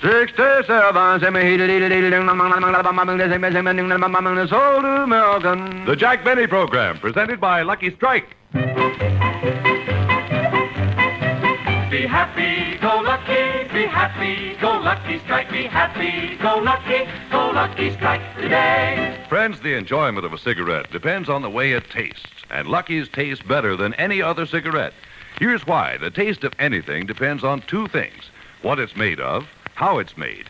67 sold to American. The Jack Benny Program, presented by Lucky Strike. Be happy, go lucky, be happy, go lucky strike, be happy, go lucky strike today. Friends, the enjoyment of a cigarette depends on the way it tastes, and Lucky's taste better than any other cigarette. Here's why. The taste of anything depends on two things: what it's made of, how it's made.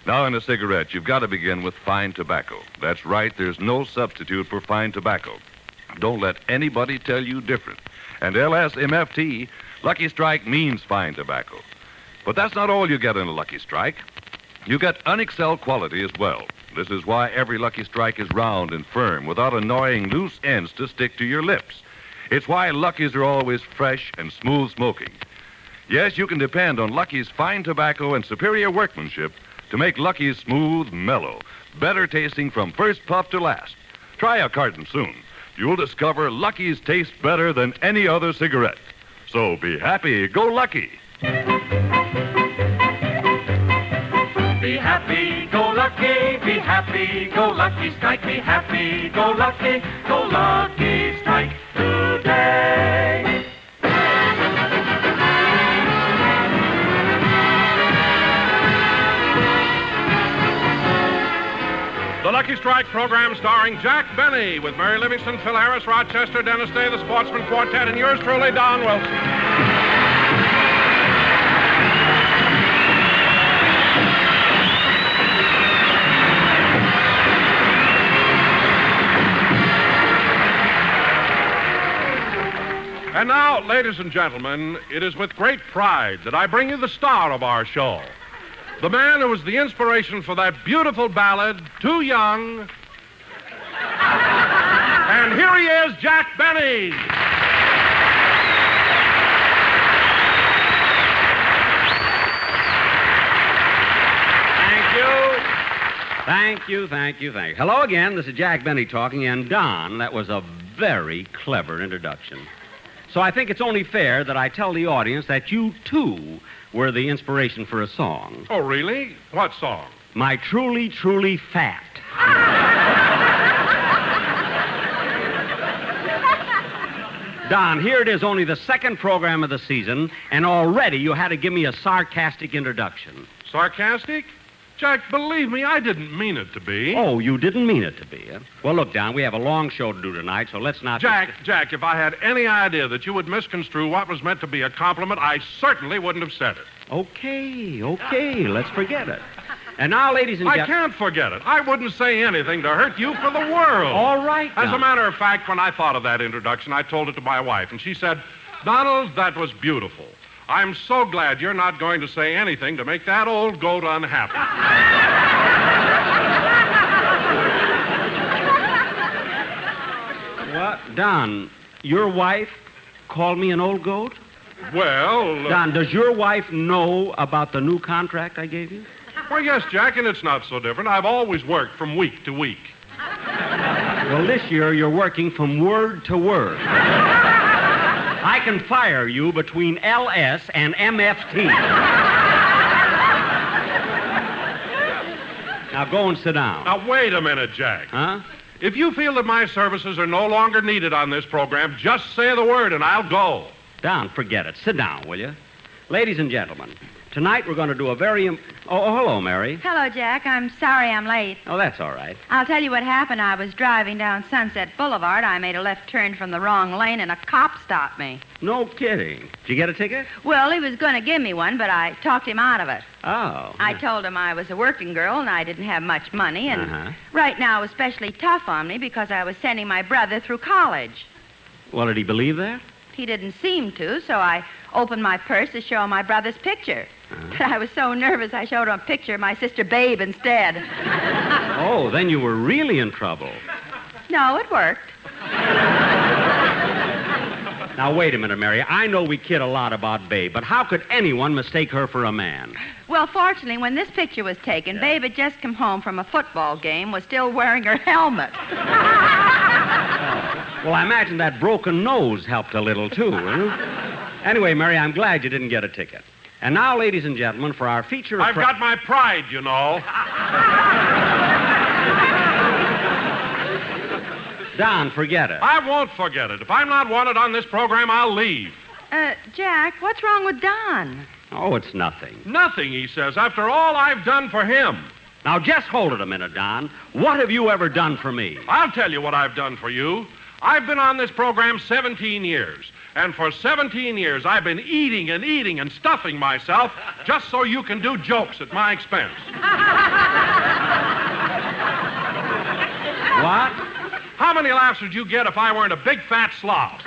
Now, in a cigarette, you've got to begin with fine tobacco. That's right, there's no substitute for fine tobacco. Don't let anybody tell you different. And LSMFT, Lucky Strike means fine tobacco. But that's not all you get in a Lucky Strike. You get unexcelled quality as well. This is why every Lucky Strike is round and firm, without annoying loose ends to stick to your lips. It's why Luckies are always fresh and smooth smoking. Yes, you can depend on Lucky's fine tobacco and superior workmanship to make Lucky's smooth, mellow, better tasting from first puff to last. Try a carton soon. You'll discover Lucky's taste better than any other cigarette. So be happy, go Lucky. Be happy, go lucky, be happy, go lucky strike, be happy, go lucky strike today. The Lucky Strike program starring Jack Benny with Mary Livingstone, Phil Harris, Rochester, Dennis Day, the Sportsman Quartet, and yours truly, Don Wilson. And now, ladies and gentlemen, it is with great pride that I bring you the star of our show. The man who was the inspiration for that beautiful ballad, Too Young. And here he is, Jack Benny. Thank you. Hello again, this is Jack Benny talking, and Don, that was a very clever introduction. So I think it's only fair that I tell the audience that you, too, were the inspiration for a song. Oh, really? What song? My Truly, Truly Fat. Don, here it is, only the second program of the season, and already you had to give me a sarcastic introduction. Sarcastic? Jack, believe me, I didn't mean it to be. Oh, you didn't mean it to be, huh? Well, look, Don, we have a long show to do tonight, so let's not... Jack, if I had any idea that you would misconstrue what was meant to be a compliment, I certainly wouldn't have said it. Okay, let's forget it. And now, ladies and gentlemen... I can't forget it. I wouldn't say anything to hurt you for the world. All right, Don. As a matter of fact, when I thought of that introduction, I told it to my wife, and she said, Donald, that was beautiful. I'm so glad you're not going to say anything to make that old goat unhappy. What? Don, your wife called me an old goat? Well... Don, does your wife know about the new contract I gave you? Well, yes, Jack, and it's not so different. I've always worked from week to week. Well, this year you're working from word to word. I can fire you between LS and MFT. Now go and sit down. Now, wait a minute, Jack. Huh? If you feel that my services are no longer needed on this program, just say the word and I'll go. Don, forget it. Sit down, will you? Ladies and gentlemen, tonight we're going to do a very... Oh, hello, Mary. Hello, Jack. I'm sorry I'm late. Oh, that's all right. I'll tell you what happened. I was driving down Sunset Boulevard. I made a left turn from the wrong lane, and a cop stopped me. No kidding. Did you get a ticket? Well, he was going to give me one, but I talked him out of it. Oh. I told him I was a working girl, and I didn't have much money, and right now it was especially tough on me because I was sending my brother through college. Well, did he believe that? He didn't seem to, so I opened my purse to show him my brother's picture. But I was so nervous I showed him a picture of my sister Babe instead. Oh, then you were really in trouble. No, it worked. Now, wait a minute, Mary. I know we kid a lot about Babe, but how could anyone mistake her for a man? Well, fortunately, when this picture was taken, Babe had just come home from a football game, was still wearing her helmet. Well, I imagine that broken nose helped a little, too. Huh? Anyway, Mary, I'm glad you didn't get a ticket. And now, ladies and gentlemen, for our feature... I've got my pride, you know. Don, forget it. I won't forget it. If I'm not wanted on this program, I'll leave. Jack, what's wrong with Don? Oh, it's nothing. Nothing, he says, after all I've done for him. Now, just hold it a minute, Don. What have you ever done for me? I'll tell you what I've done for you. I've been on this program 17 years. And for 17 years, I've been eating and stuffing myself just so you can do jokes at my expense. What? How many laughs would you get if I weren't a big fat slob?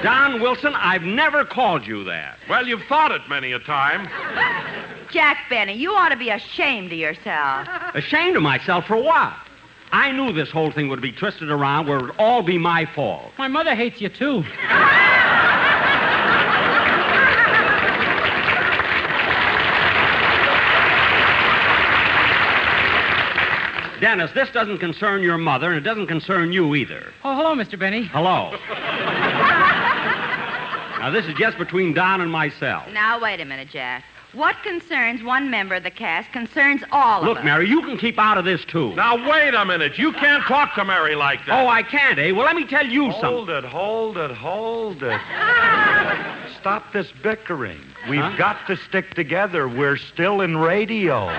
Don Wilson, I've never called you that. Well, you've thought it many a time. Jack Benny, you ought to be ashamed of yourself. Ashamed of myself for what? I knew this whole thing would be twisted around where it would all be my fault. My mother hates you, too. Dennis, this doesn't concern your mother, and it doesn't concern you either. Oh, hello, Mr. Benny. Hello. Now, this is just between Don and myself. Now, wait a minute, Jack. What concerns one member of the cast concerns all of us. Look, Mary, you can keep out of this, too. Now, wait a minute. You can't talk to Mary like that. Oh, I can't, eh? Well, let me tell you something. Hold it. Stop this bickering. We've got to stick together. We're still in radio.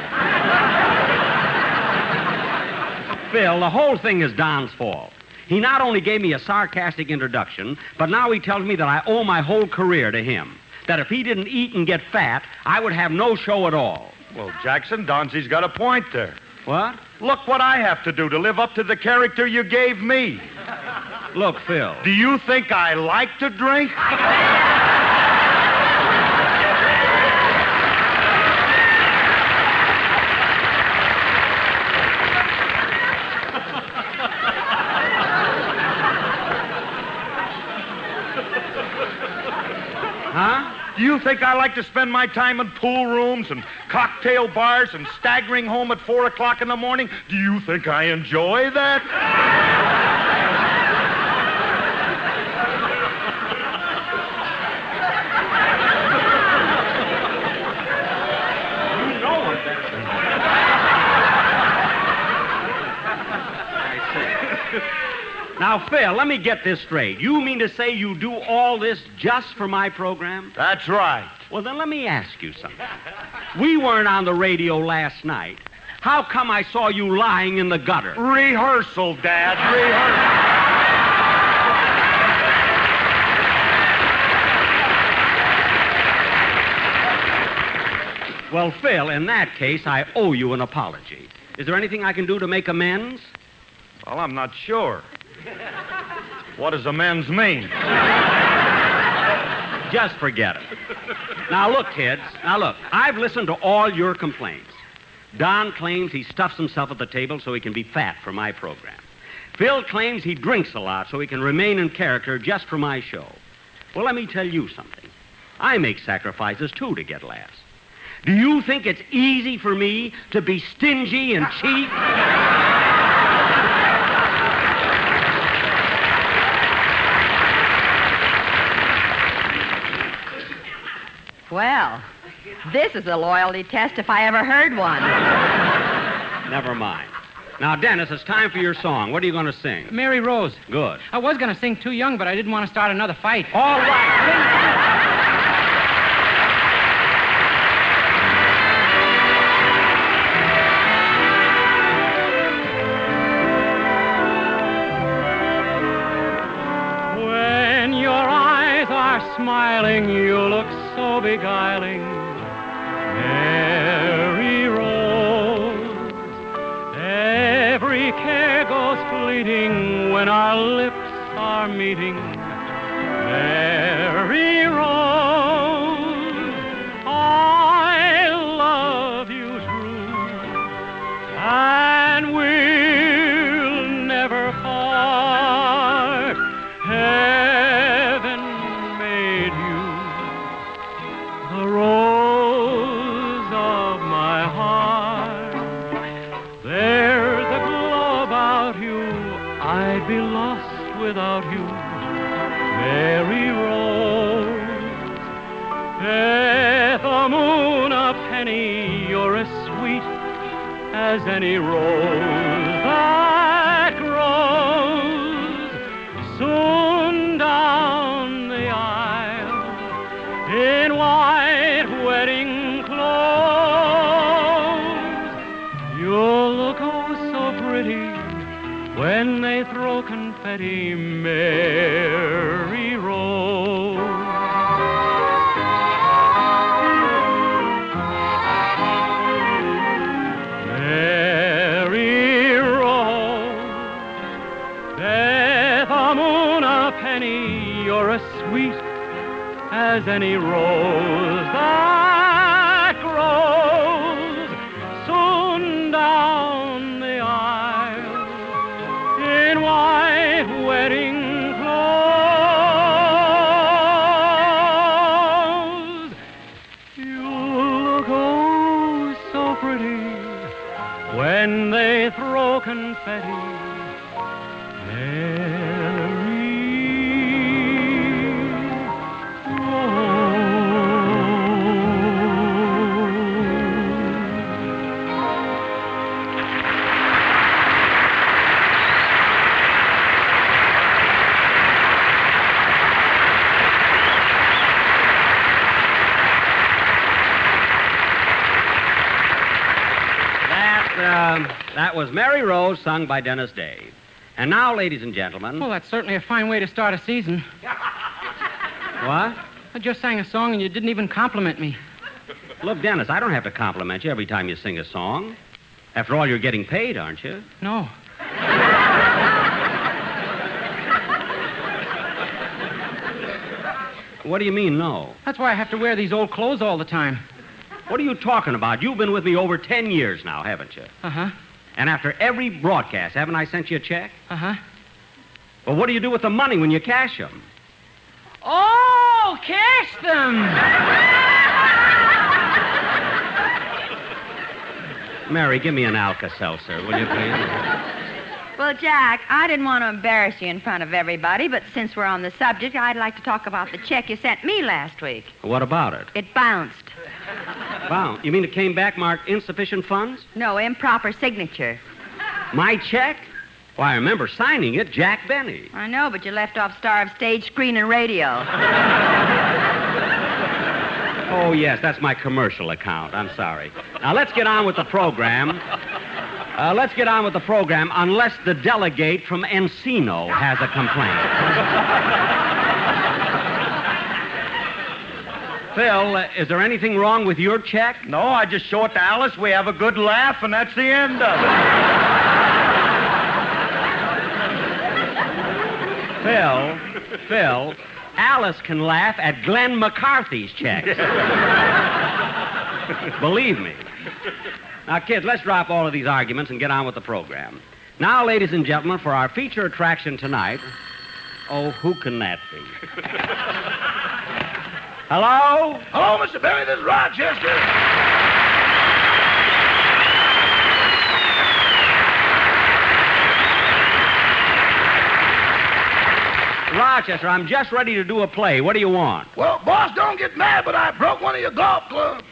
Phil, the whole thing is Don's fault. He not only gave me a sarcastic introduction, but now he tells me that I owe my whole career to him. That if he didn't eat and get fat, I would have no show at all. Well, Jackson, Donzie's got a point there. What? Look what I have to do to live up to the character you gave me. Look, Phil. Do you think I like to drink? Huh? Do you think I like to spend my time in pool rooms and cocktail bars and staggering home at 4 o'clock in the morning? Do you think I enjoy that? You know what that is. I see. Now, Phil, let me get this straight. You mean to say you do all this just for my program? That's right. Well, then let me ask you something. We weren't on the radio last night. How come I saw you lying in the gutter? Rehearsal, Dad, rehearsal. Well, Phil, in that case, I owe you an apology. Is there anything I can do to make amends? Well, I'm not sure. What does amends mean? Just forget it. Now, look, kids. Now, look, I've listened to all your complaints. Don claims he stuffs himself at the table so he can be fat for my program. Phil claims he drinks a lot so he can remain in character just for my show. Well, let me tell you something. I make sacrifices, too, to get laughs. Do you think it's easy for me to be stingy and cheap? Well, this is a loyalty test if I ever heard one. Never mind. Now, Dennis, it's time for your song. What are you going to sing? Mary Rose. Good. I was going to sing Too Young, but I didn't want to start another fight. All right. When your eyes are smiling, you look so beguiling. Mary Rose. Every care goes fleeting when our lips are meeting. Mary Rose, I love you true, and we'll never part. Heaven made you the rose of my heart. There's a glow about you, I'd be lost without you. penny, you're as sweet as any rose that grows soon down the aisle in white wedding clothes. You'll look oh so pretty when they throw confetti, Mary Rose. Mary Rose, bear the moon a penny, you're as sweet as any rose that grows soon down the aisle in white wedding clothes. You look oh so pretty when they throw confetti, That was Mary Rose, sung by Dennis Day. And now, ladies and gentlemen... Well, that's certainly a fine way to start a season. What? I just sang a song and you didn't even compliment me. Look, Dennis, I don't have to compliment you every time you sing a song. After all, you're getting paid, aren't you? No. What do you mean, no? That's why I have to wear these old clothes all the time. What are you talking about? You've been with me over 10 years now, haven't you? Uh-huh. And after every broadcast, haven't I sent you a check? Uh-huh. Well, what do you do with the money when you cash them? Oh, cash them! Mary, give me an Alka-Seltzer, will you please? Well, Jack, I didn't want to embarrass you in front of everybody, but since we're on the subject, I'd like to talk about the check you sent me last week. What about it? It bounced. Wow. You mean it came back marked insufficient funds? No, improper signature. My check? Well, I remember signing it, Jack Benny. I know, but you left off star of stage, screen, and radio. Oh, yes, that's my commercial account. I'm sorry. Now, let's get on with the program. Unless the delegate from Encino has a complaint. Phil, is there anything wrong with your check? No, I just show it to Alice. We have a good laugh, and that's the end of it. Phil, Alice can laugh at Glenn McCarthy's checks. Believe me. Now, kids, let's drop all of these arguments and get on with the program. Now, ladies and gentlemen, for our feature attraction tonight... Oh, who can that be? Hello? Hello, Mr. Benny. This is Rochester. Rochester, I'm just ready to do a play. What do you want? Well, boss, don't get mad, but I broke one of your golf clubs.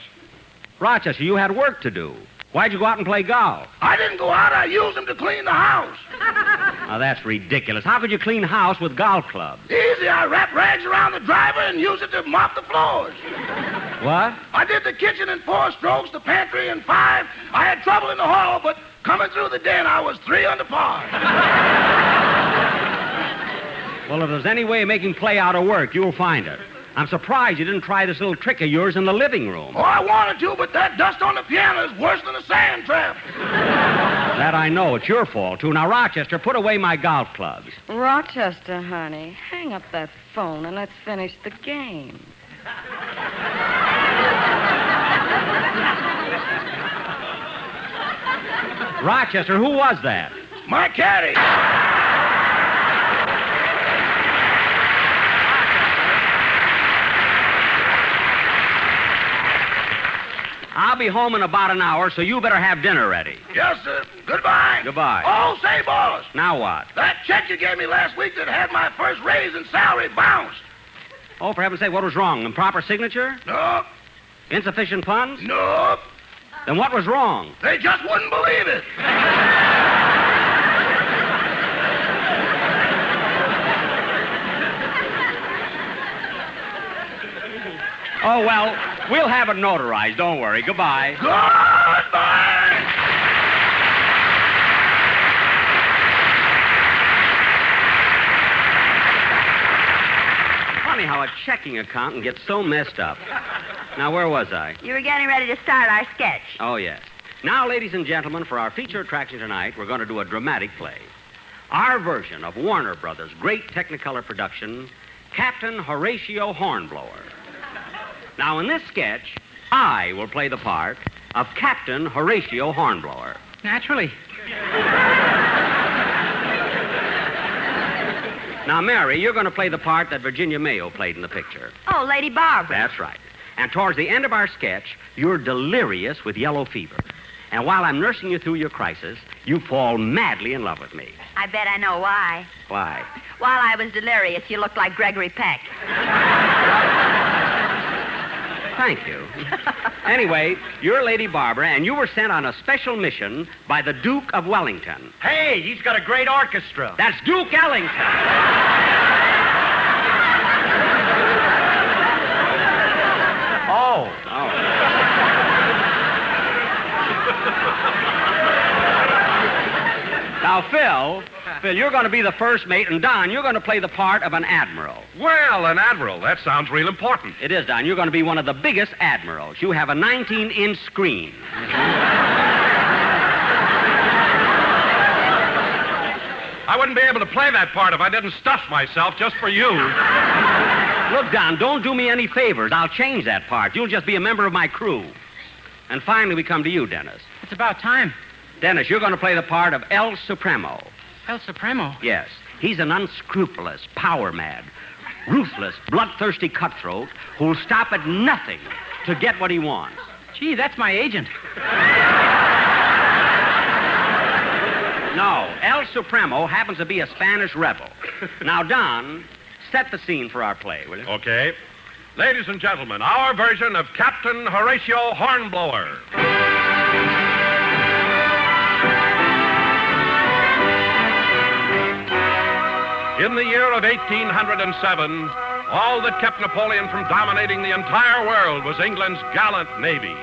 Rochester, you had work to do. Why'd you go out and play golf? I didn't go out. I used them to clean the house. Now, that's ridiculous. How could you clean house with golf clubs? Easy. I wrap rags around the driver and use it to mop the floors. What? I did the kitchen in 4 strokes, the pantry in 5. I had trouble in the hall, but coming through the den, I was 3 under par. Well, if there's any way of making play out of work, you'll find it. I'm surprised you didn't try this little trick of yours in the living room. Oh, I wanted to, but that dust on the piano is worse than a sand trap. That I know. It's your fault, too. Now, Rochester, put away my golf clubs. Rochester, honey, hang up that phone and let's finish the game. Rochester, who was that? My caddy. I'll be home in about an hour, so you better have dinner ready. Yes, sir. Goodbye. Goodbye. Oh, say, boss. Now what? That check you gave me last week that had my first raise in salary bounced. Oh, for heaven's sake, what was wrong? Improper signature? No. Insufficient funds? Nope. Then what was wrong? They just wouldn't believe it. Oh, well, we'll have it notarized. Don't worry. Goodbye. Goodbye. Funny how a checking account can get so messed up. Now, where was I? You were getting ready to start our sketch. Oh, yes. Now, ladies and gentlemen, for our feature attraction tonight, we're going to do a dramatic play. Our version of Warner Brothers' great Technicolor production, Captain Horatio Hornblower. Now, in this sketch, I will play the part of Captain Horatio Hornblower. Naturally. Now, Mary, you're going to play the part that Virginia Mayo played in the picture. Oh, Lady Barbara. That's right. And towards the end of our sketch, you're delirious with yellow fever. And while I'm nursing you through your crisis, you fall madly in love with me. I bet I know why. Why? While I was delirious, you looked like Gregory Peck. Thank you. Anyway, you're Lady Barbara, and you were sent on a special mission by the Duke of Wellington. Hey, he's got a great orchestra. That's Duke Ellington. Oh. Now, Phil, you're going to be the first mate, and Don, you're going to play the part of an admiral. Well, an admiral. That sounds real important. It is, Don. You're going to be one of the biggest admirals. You have a 19-inch screen. I wouldn't be able to play that part if I didn't stuff myself just for you. Look, Don, don't do me any favors. I'll change that part. You'll just be a member of my crew. And finally, we come to you, Dennis. It's about time. Dennis, you're going to play the part of El Supremo. El Supremo. Yes. He's an unscrupulous, power-mad, ruthless, bloodthirsty cutthroat who'll stop at nothing to get what he wants. Gee, that's my agent. No, El Supremo happens to be a Spanish rebel. Now, Don, set the scene for our play, will you? Okay. Ladies and gentlemen, our version of Captain Horatio Hornblower. In the year of 1807, all that kept Napoleon from dominating the entire world was England's gallant navy.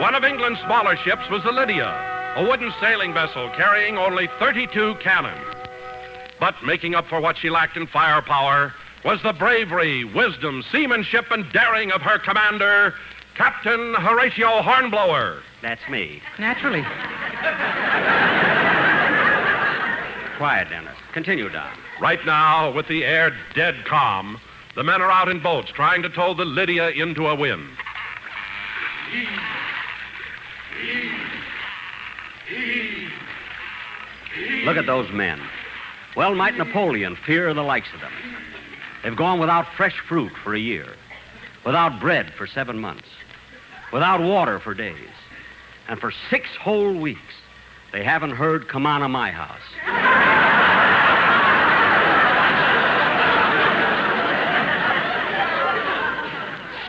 One of England's smaller ships was the Lydia, a wooden sailing vessel carrying only 32 cannon. But making up for what she lacked in firepower was the bravery, wisdom, seamanship, and daring of her commander, Captain Horatio Hornblower. That's me. Naturally. Quiet, Dennis. Continue, Don. Right now, with the air dead calm, the men are out in boats trying to tow the Lydia into a wind. Look at those men. Well might Napoleon fear the likes of them. They've gone without fresh fruit for a year, without bread for 7 months, without water for days, and for 6 whole weeks, they haven't heard "Come On to My House."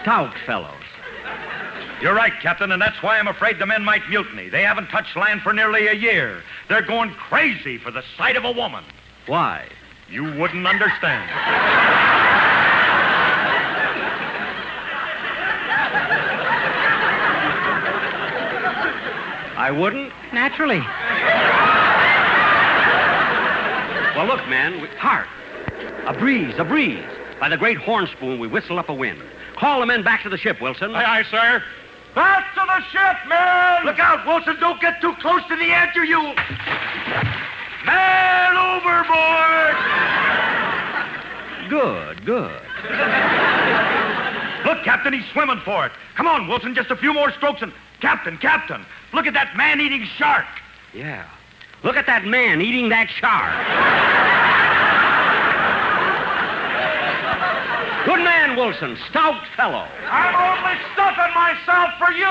Stout fellows. You're right, Captain, and that's why I'm afraid the men might mutiny. They haven't touched land for nearly a year. They're going crazy for the sight of a woman. Why? You wouldn't understand. I wouldn't? Naturally. Well, look, man, hark. A breeze. By the great horn spoon, we whistle up a wind. Call the men back to the ship, Wilson. Aye, aye, sir. Back to the ship, men! Look out, Wilson. Don't get too close to the edge or you... Man overboard! Good. Look, Captain, he's swimming for it. Come on, Wilson, just a few more strokes and... Captain, look at that man-eating shark. Yeah. Look at that man eating that shark. Good man, Wilson. Stout fellow. I'm only stuffing myself for you.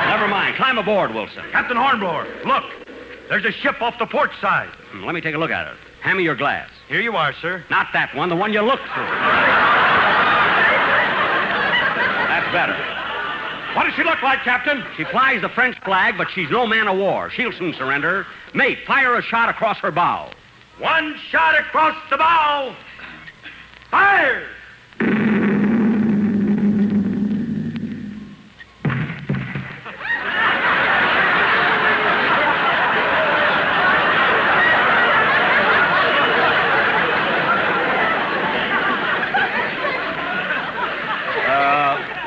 Never mind. Climb aboard, Wilson. Captain Hornblower, look. There's a ship off the port side. Let me take a look at it. Hand me your glass. Here you are, sir. Not that one, the one you looked through. What does she look like, Captain? She flies the French flag, but she's no man of war. She'll soon surrender. Mate, fire a shot across her bow. One shot across the bow. Fire!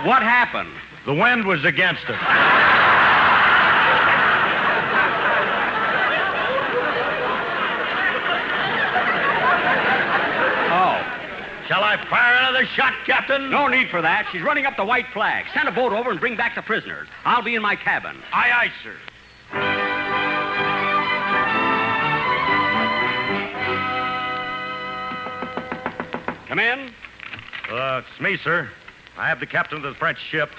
What happened? The wind was against us. Oh. Shall I fire another shot, Captain? No need for that. She's running up the white flag. Send a boat over and bring back the prisoners. I'll be in my cabin. Aye, aye, sir. Come in. It's me, sir. I have the captain of the French ship.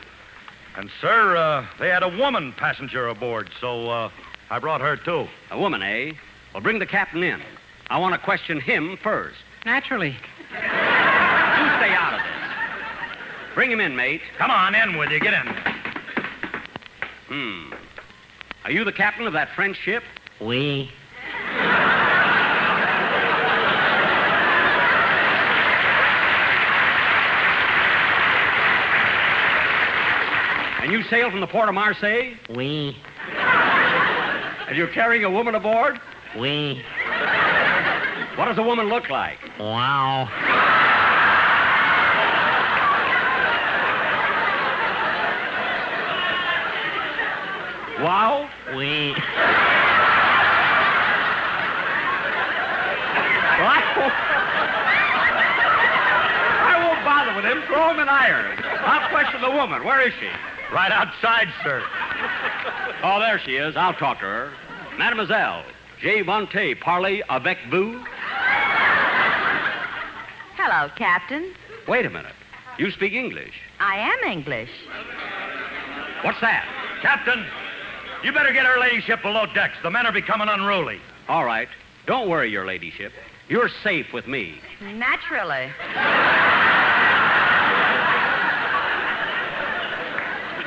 And, sir, they had a woman passenger aboard, so I brought her, too. A woman, eh? Well, bring the captain in. I want to question him first. Naturally. You stay out of this. Bring him in, mate. Come on, in with you. Get in. Are you the captain of that French ship? Oui. And you sail from the port of Marseille? Oui. And you're carrying a woman aboard? Oui. What does a woman look like? Wow. Wow? Oui. I won't bother with him. Throw him in irons. I'll question the woman. Where is she? Right outside, sir. Oh, there she is. I'll talk to her. Mademoiselle, je vante parler avec vous? Hello, Captain. Wait a minute. You speak English. I am English. What's that? Captain, you better get her ladyship below decks. The men are becoming unruly. All right. Don't worry, your ladyship. You're safe with me. Naturally.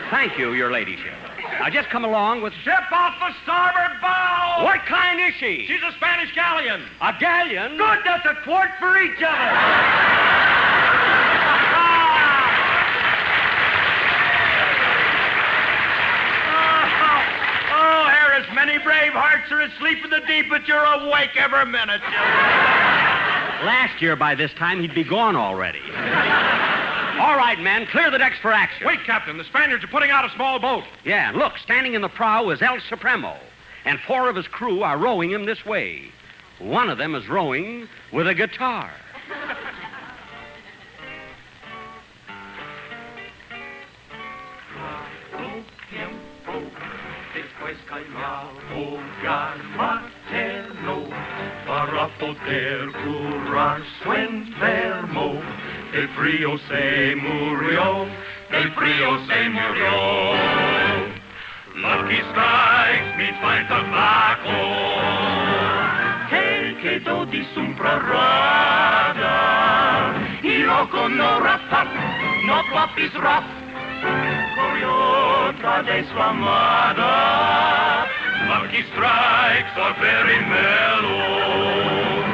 Thank you, your ladyship. Now just come along with... Ship off the starboard bow! What kind is she? She's a Spanish galleon. A galleon? Good, that's a quart for each of us. Oh, here as many brave hearts are asleep in the deep, but you're awake every minute. Last year, by this time, he'd be gone already. All right, men, clear the decks for action. Wait, Captain. The Spaniards are putting out a small boat. Yeah, and look, standing in the prow is El Supremo, and 4 of his crew are rowing him this way. One of them is rowing with a guitar. Para poder curar su enfermo, el frío se murió, el frío se murió. Lucky strike means fine tobacco. Hey, quedó disumprarada, y loco no rap, no papis rap. Corrió otra de su amada. Lucky strikes are very mellow.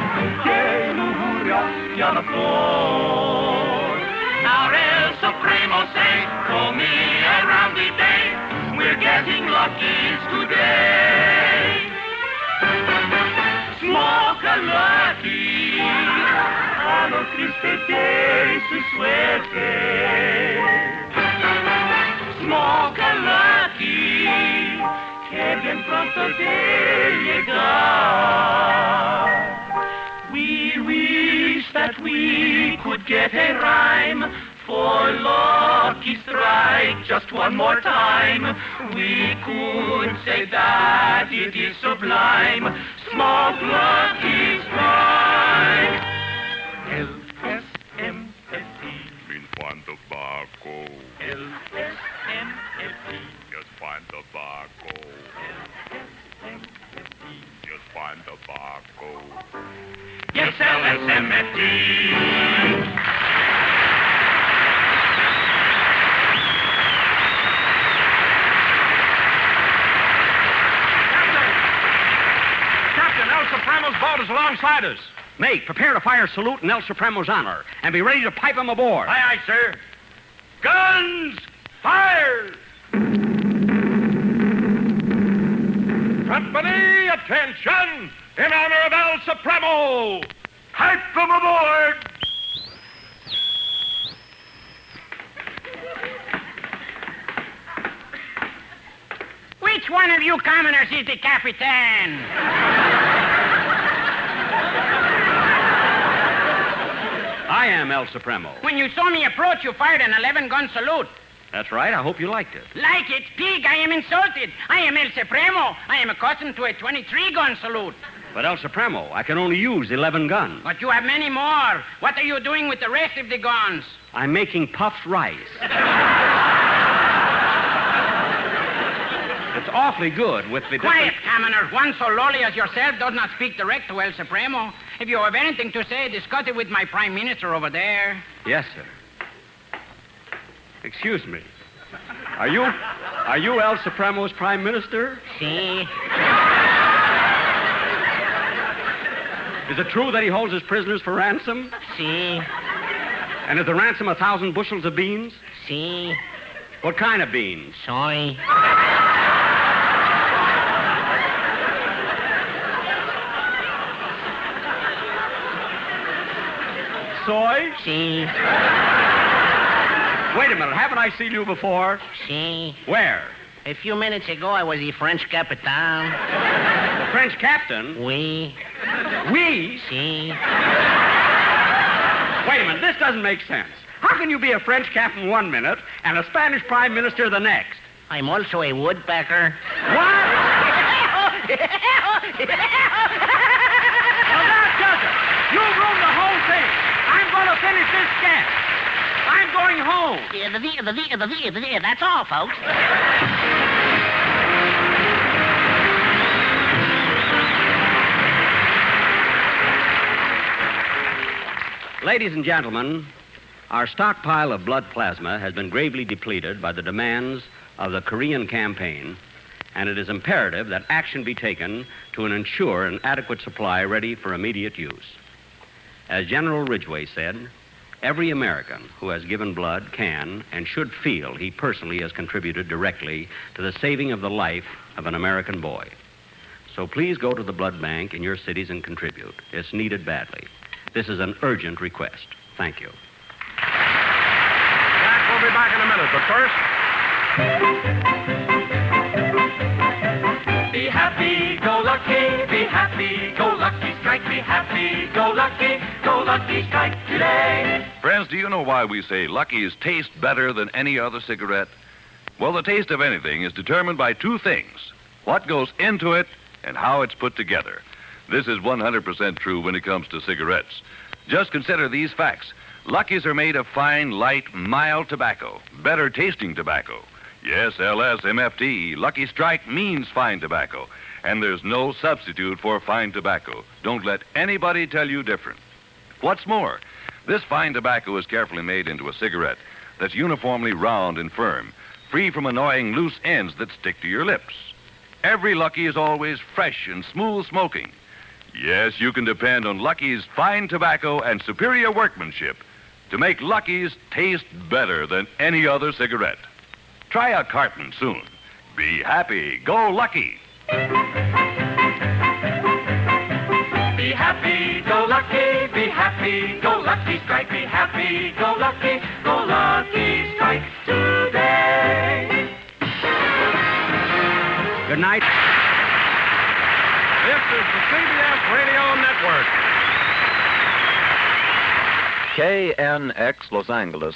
Que lujuria ya no floor. Now El Supremo say, throw me around the day. We're getting luckies today. Smoke a lucky. A lo triste de su suerte. Smoke a lucky. Que bien pronto de llegar. We wish that we could get a rhyme for Lucky Strike just one more time. We could say that it is sublime. Smoke Lucky Strike. L-S-M-F-E Means find tobacco. L-S-M-F-E Just find tobacco. Just find tobacco. Yes, L-S-M-F-E. is alongside us. Mate, prepare to fire a salute in El Supremo's honor, and be ready to pipe him aboard. Aye, aye, sir. Guns, fire! Company, attention! In honor of El Supremo! Pipe them aboard! Which one of you commoners is the Capitan? I am El Supremo. When you saw me approach, you fired an 11-gun salute. That's right. I hope you liked it. Like it, pig, I am insulted. I am El Supremo. I am accustomed to a 23-gun salute. But El Supremo, I can only use 11 guns. But you have many more. What are you doing with the rest of the guns? I'm making puffed rice. It's awfully good with the... Quiet, commoner. One so lowly as yourself does not speak direct to El Supremo. If you have anything to say, discuss it with my Prime Minister over there. Yes, sir. Excuse me. Are you El Supremo's Prime Minister? See? Is it true that he holds his prisoners for ransom? See? And is the ransom 1,000 bushels of beans? See? What kind of beans? Soy. Soy? See? Wait a minute. Haven't I seen you before? See? Where? A few minutes ago, I was the French Capitan. The French captain? Oui. We? See? Wait a minute. This doesn't make sense. How can you be a French captain 1 minute and a Spanish prime minister the next? I'm also a woodpecker. What? Well, that does it. You've ruined the whole thing. I'm going to finish this sketch. I'm going home. That's all, folks. Ladies and gentlemen, our stockpile of blood plasma has been gravely depleted by the demands of the Korean campaign, and it is imperative that action be taken to ensure an adequate supply ready for immediate use. As General Ridgway said, every American who has given blood can and should feel he personally has contributed directly to the saving of the life of an American boy. So please go to the blood bank in your cities and contribute. It's needed badly. This is an urgent request. Thank you. Jack, we'll be back in a minute, but first... Be happy, go lucky, be happy, go lucky, strike, be happy, go lucky strike today. Friends, do you know why we say Lucky's taste better than any other cigarette? Well, the taste of anything is determined by two things: what goes into it and how it's put together. This is 100% true when it comes to cigarettes. Just consider these facts. Lucky's are made of fine, light, mild tobacco, better tasting tobacco. Yes, LSMFT, Lucky Strike means fine tobacco, and there's no substitute for fine tobacco. Don't let anybody tell you different. What's more, this fine tobacco is carefully made into a cigarette that's uniformly round and firm, free from annoying loose ends that stick to your lips. Every Lucky is always fresh and smooth smoking. Yes, you can depend on Lucky's fine tobacco and superior workmanship to make Lucky's taste better than any other cigarette. Try a carton soon. Be happy. Go Lucky. Be happy, go lucky, be happy, go lucky strike, be happy, go lucky strike today. Good night. This is the CBS Radio Network. KNX Los Angeles.